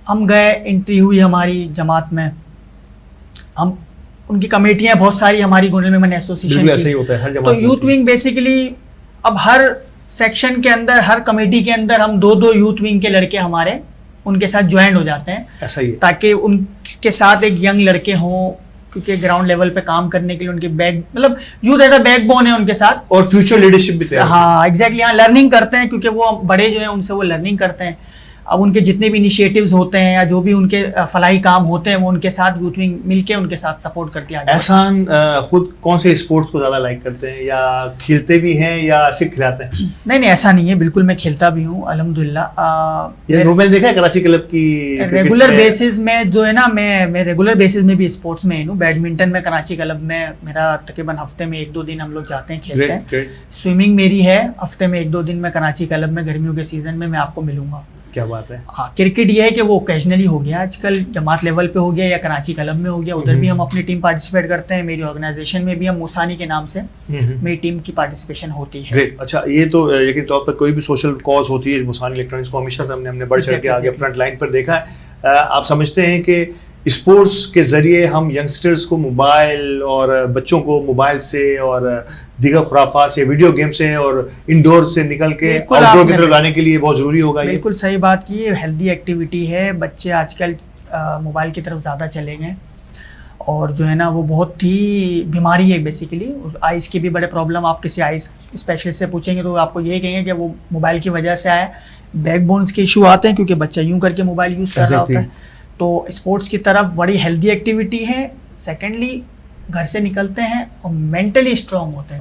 ہم گئے، انٹری ہوئی ہماری جماعت میں، ہم ان کی کمیٹیاں بہت ساری ہماری گونڈل میمن ایسوسی ایشن کی. تو یوتھ ونگ بیسیکلی اب ہر سیکشن کے اندر، ہر کمیٹی کے اندر ہم دو یوتھ ونگ کے لڑکے ہمارے ان کے ساتھ جوائنٹ ہو جاتے ہیں. ایسا ہی ہے، تاکہ ان کے ساتھ ایک ینگ لڑکے ہوں، کیونکہ گراؤنڈ لیول پہ کام کرنے کے لیے ان کے مطلب youth as a back bone ہے ان کے ساتھ، اور فیوچر لیڈرشپ بھی. ہاں ایگزیکٹلی. ہاں لرننگ کرتے ہیں، کیونکہ وہ بڑے جو ہیں ان سے وہ لرننگ کرتے ہیں. اب ان کے جتنے بھی انیشیٹوز ہوتے ہیں یا جو بھی ان کے فلاحی کام ہوتے ہیں وہ ان کے ساتھ یوتھ ونگ مل کے ان کے ساتھ سپورٹ کرتی ہے. احسان خود کون سے اسپورٹس کو زیادہ لائک کرتے ہیں، یا کھیلتے بھی ہیں یا صرف کھلاتے ہیں؟ نہیں ایسا نہیں ہے، بالکل میں کھیلتا بھی ہوں الحمدللہ. میں نے دیکھا ہے کراچی کلب کی ریگولر بیسز میں جو ہے نا، میں ریگولر بیسز میں بھی اسپورٹس میں ہوں. بیڈمنٹن میں کراچی کلب میں میرا تقریباً ہفتے میں 1-2 دن ہم لوگ جاتے ہیں، کھیلتے ہیں. سوئمنگ میری ہے، ہفتے میں 1-2 دن میں کراچی کلب میں گرمیوں کے سیزن میں آپ کو ملوں گا. کیا بات ہے. ہاں کرکٹ یہ ہے کہ وہ اوکیجنلی ہو گیا آج کل، جماعت لیول پہ ہو گیا یا کراچی کلب میں ہو گیا، ادھر بھی ہم اپنی ٹیم پارٹیسپیٹ کرتے ہیں. میری آرگنائزیشن میں بھی ہم موسانی کے نام سے میری ٹیم کی پارٹیسپیشن ہوتی ہے. اچھا، یہ تو یقینی طور پر کوئی بھی سوشل کاز ہوتی ہے، موسانی الیکٹرانکس کو ہمیشہ ہم نے بڑھ چڑھ کے آگے فرنٹ لائن پر دیکھا ہے. آپ سمجھتے ہیں کہ اسپورٹس کے ذریعے ہم ینگسٹرز کو موبائل، اور بچوں کو موبائل سے اور دیگر خرافات سے، ویڈیو گیم سے اور انڈور سے نکل کے آؤٹ ڈور کی طرف لانے کے لیے بہت ضروری ہوگا؟ بالکل صحیح بات کی. ہیلدی ایکٹیویٹی ہے. بچے آج کل موبائل کی طرف زیادہ چلے گئے، اور جو ہے نا وہ بہت ہی بیماری ہے بیسیکلی. آئز کی بھی بڑے پرابلم، آپ کسی آئز اسپیشلسٹ سے پوچھیں گے تو آپ کو یہ کہیں گے کہ وہ موبائل کی وجہ سے آیا. بیک بونس کے ایشو آتے ہیں کیونکہ بچہ یوں کر کے موبائل یوز کر رہا ہوتا ہے. تو اسپورٹس کی طرف بڑی ہیلدی ایکٹیویٹی ہے. سیکنڈلی گھر سے نکلتے ہیں اور مینٹلی اسٹرانگ ہوتے ہیں.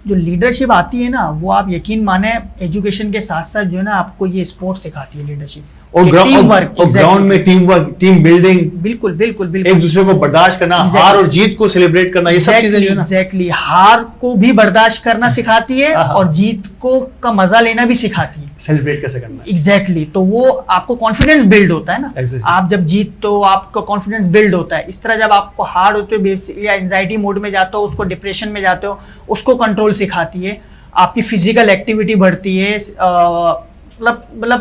جو لیڈرشپ آتی ہے نا، وہ آپ یقین مانیں ایجوکیشن کے ساتھ ساتھ جو ہے نا آپ کو یہ اسپورٹ سکھاتی ہے لیڈرشپ، اور گراؤنڈ میں ٹیم ورک، ٹیم بلڈنگ، بالکل بالکل بالکل، ایک دوسرے کو برداشت کرنا، ہار اور جیت کو سیلیبریٹ کرنا، یہ سب چیزیں جو ہے نا ایگزیکٹلی ہار کو بھی برداشت کرنا سکھاتی ہے، اور جیت کو کا مزہ لینا بھی سکھاتی ہے، سیلیبریٹ کیسے کرنا. ایگزیکٹلی. تو وہ آپ کو کانفیڈینس بلڈ ہوتا ہے نا. آپ جب جیت تو آپ کا کانفیڈینس بلڈ ہوتا ہے. اس طرح جب آپ کو ہار ہوتے ہو یا انزائٹی موڈ میں جاتے ہو، اس کو ڈپریشن میں جاتے ہو، اس کو کنٹرول سکھاتی ہے. آپ کی فزیکل ایکٹیویٹی بڑھتی ہے. مطلب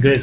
Great.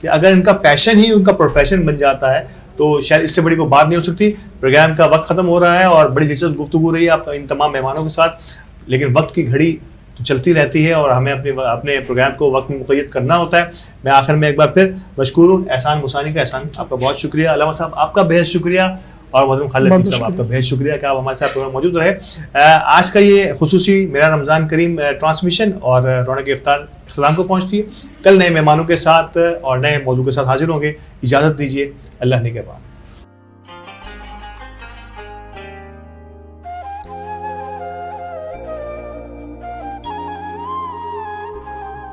کہ اگر ان کا پیشن ہی ان کا پروفیشن بن جاتا ہے تو شاید اس سے بڑی کوئی بات نہیں ہو سکتی. پروگرام کا وقت ختم ہو رہا ہے اور بڑی دلچسپ گفتگو رہی ہے آپ ان تمام مہمانوں کے ساتھ, لیکن وقت کی گھڑی تو چلتی رہتی ہے اور ہمیں اپنے پروگرام کو وقت میں مقید کرنا ہوتا ہے. میں آخر میں ایک بار پھر مشکور ہوں احسان مسانی کا. احسان آپ کا بہت شکریہ. علامہ صاحب آپ کا بہت شکریہ, اور محترم خالد لطیف صاحب آپ کا بہت شکریہ کہ آپ ہمارے ساتھ پروگرام موجود رہے. آج کا یہ خصوصی میرا رمضان کریم ٹرانسمیشن اور رونق افطار اختتام کو پہنچتی ہے. کل نئے مہمانوں کے ساتھ اور نئے موضوع کے ساتھ حاضر ہوں گے. اجازت دیجیے, اللہ نے کے بعد.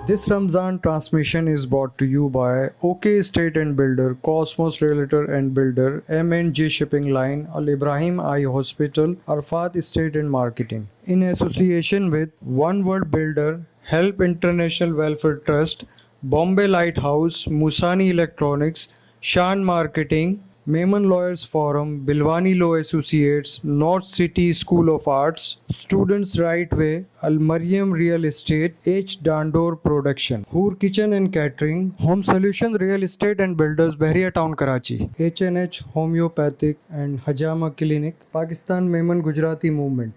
This Ramzan transmission is brought to you by OK Estate and Builder, Cosmos Realtor and Builder, M&J Shipping Line, Al Ibrahim Eye Hospital, Arfat Estate and Marketing. In association with One World Builder, Help International Welfare Trust, Bombay Lighthouse, Musani Electronics, Shan Marketing, Mehman Lawyers Forum, Bilwani Law Associates, North City School of Arts, Students Right Way, Al Mariam Real Estate, H. Dandor Production, Hoor Kitchen and Catering, Home Solution Real Estate and Builders, Bahria Town, Karachi, H&H Homeopathic and Hajama Clinic, Pakistan Mehman Gujarati Movement.